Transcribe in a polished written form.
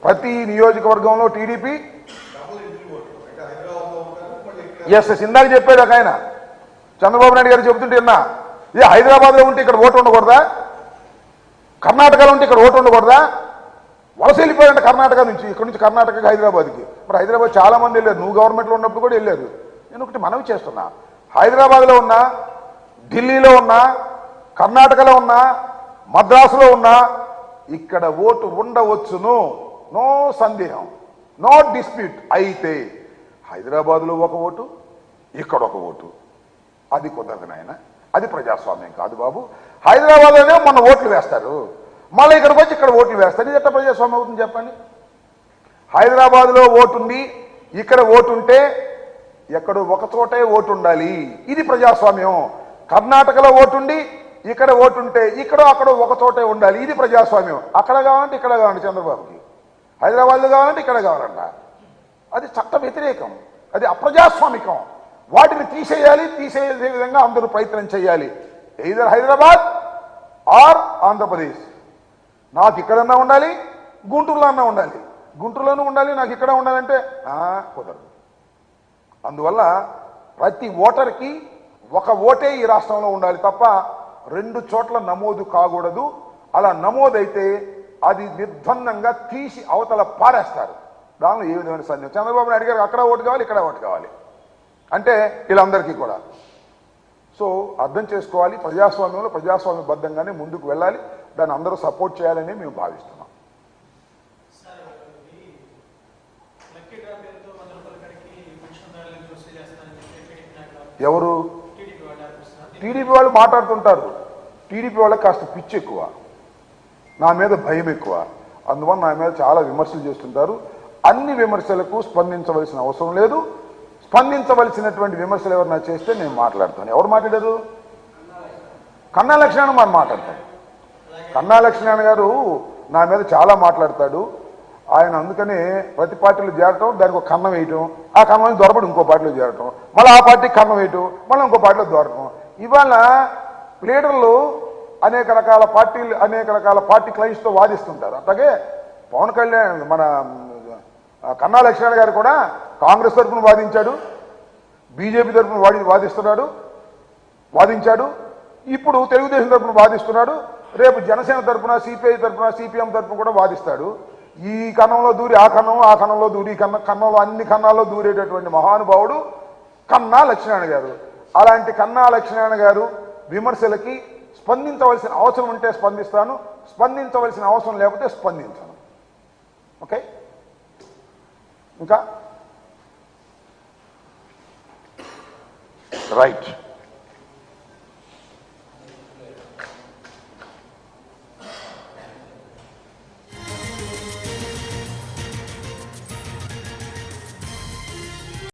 ప్రతి నియోజకవర్గంలో TDP yes ఇందాక చెప్పాడు ఒక ఆయన చంద్రబాబు నాయుడు గారు చెబుతుంటే విన్నా, ఇది హైదరాబాద్లో ఉంటే ఇక్కడ ఓటు ఉండకూడదా, కర్ణాటకలో ఉంటే ఇక్కడ ఓటు ఉండకూడదా, వలస వెళ్ళిపోయారంట కర్ణాటక నుంచి, ఇక్కడ నుంచి కర్ణాటకకి హైదరాబాద్కి. మరి హైదరాబాద్ చాలా మంది వెళ్ళారు, నువ్వు గవర్నమెంట్లో ఉన్నప్పుడు కూడా వెళ్ళారు. నేను ఒకటి మనవి చేస్తున్నా, హైదరాబాద్లో ఉన్నా, ఢిల్లీలో ఉన్నా, కర్ణాటకలో ఉన్నా, మద్రాసులో ఉన్నా ఇక్కడ ఓటు ఉండవచ్చును, నో సందేహం, నో డిస్ప్యూట్. అయితే హైదరాబాద్లో ఒక ఓటు, ఇక్కడ ఒక ఓటు, అది కుదరదు నాయన, అది ప్రజాస్వామ్యం కాదు బాబు. హైదరాబాద్లోనే మొన్న ఓట్లు వేస్తారు, మళ్ళీ ఇక్కడికి వచ్చి ఇక్కడ ఓట్లు వేస్తారు, ఇది ఎట్లా ప్రజాస్వామ్యం అవుతుంది చెప్పండి? హైదరాబాద్లో ఓటుంది, ఇక్కడ ఓటుంటే ఎక్కడో ఒక చోటే ఓటు ఉండాలి, ఇది ప్రజాస్వామ్యం. కర్ణాటకలో ఓటుండి ఇక్కడ ఓటుంటే ఇక్కడో అక్కడో ఒక చోటే ఉండాలి, ఇది ప్రజాస్వామ్యం. అక్కడ కావాలంటే ఇక్కడ కావాలంటే చంద్రబాబుకి, హైదరాబాద్లో కావాలంటే ఇక్కడ కావాలంట, అది చట్ట వ్యతిరేకం, అది అప్రజాస్వామికం. వాటిని తీసేయాలి, తీసేసే విధంగా అందరూ ప్రయత్నం చేయాలి. Either Hyderabad are Andhra Pradesh. నాకు ఇక్కడన్నా ఉండాలి, గుంటూరులో అన్నా ఉండాలి, గుంటూరులోనూ ఉండాలి, నాకు ఇక్కడ ఉండాలంటే కుదరదు. అందువల్ల ప్రతి ఓటర్కి ఒక ఓటే ఈ రాష్ట్రంలో ఉండాలి తప్ప 2 చోట్ల నమోదు కాకూడదు. అలా నమోదైతే అది నిర్బంధంగా తీసి అవతల పారేస్తారు. దానిలో ఏ విధమైన సందేహం. చంద్రబాబు నాయుడు గారికి అక్కడ ఓటు కావాలి, ఇక్కడ ఓటు కావాలి అంటే వీళ్ళందరికీ కూడా. సో అర్థం చేసుకోవాలి, ప్రజాస్వామ్యంలో ప్రజాస్వామ్యబద్ధంగానే ముందుకు వెళ్ళాలి, దాన్ని అందరూ సపోర్ట్ చేయాలని మేము భావిస్తున్నాం. ఎవరు? టీడీపీ వాళ్ళు మాట్లాడుతుంటారు. టీడీపీ వాళ్ళకి కాస్త పిచ్చి ఎక్కువ, నా మీద భయం ఎక్కువ, అందువల్ల నా మీద చాలా విమర్శలు చేస్తుంటారు. అన్ని విమర్శలకు స్పందించవలసిన అవసరం లేదు. స్పందించవలసినటువంటి విమర్శలు ఎవరన్నా చేస్తే నేను మాట్లాడతాను. ఎవరు మాట్లాడారు? కన్నా లక్ష్మణ మనం మాట్లాడతాడు. కన్నా లక్ష్మణ గారు నా మీద చాలా మాట్లాడతాడు. ఆయన అందుకనే ప్రతి పార్టీలో చేరటం, దానికి ఒక కన్నం వేయటం, ఆ కన్నం దొరకడం ఇంకో పార్టీలో చేరటం, మళ్ళీ ఆ పార్టీకి కన్నం వేయటం, మళ్ళీ ఇంకో పార్టీలో దొరకటం. ఇవాళ లీడర్లు అనేక రకాల పార్టీ క్లయింట్స్తో వాదిస్తుంటారు. అట్లాగే పవన్ కళ్యాణ్ మన కన్నా లక్ష్మణ గారు కూడా కాంగ్రెస్ తరఫున వాదించాడు, బీజేపీ తరఫున వాదించాడు, ఇప్పుడు తెలుగుదేశం తరఫున వాదిస్తున్నాడు, రేపు జనసేన తరఫున, సిపిఐ తరఫున, సిపిఎం తరఫున కూడా వాదిస్తాడు. ఈ కన్నంలో దూరి ఆ కన్నంలో దూరి కన్నంలో అన్ని కన్నాల్లో దూరేటటువంటి మహానుభావుడు కన్నా లక్ష్మణ గారు. అలాంటి కన్నా లక్ష్మణ గారు విమర్శలకి స్పందించవలసిన అవసరం ఉంటే స్పందిస్తాను, స్పందించవలసిన అవసరం లేకపోతే స్పందించను. ఓకే, ఇంకా రైట్.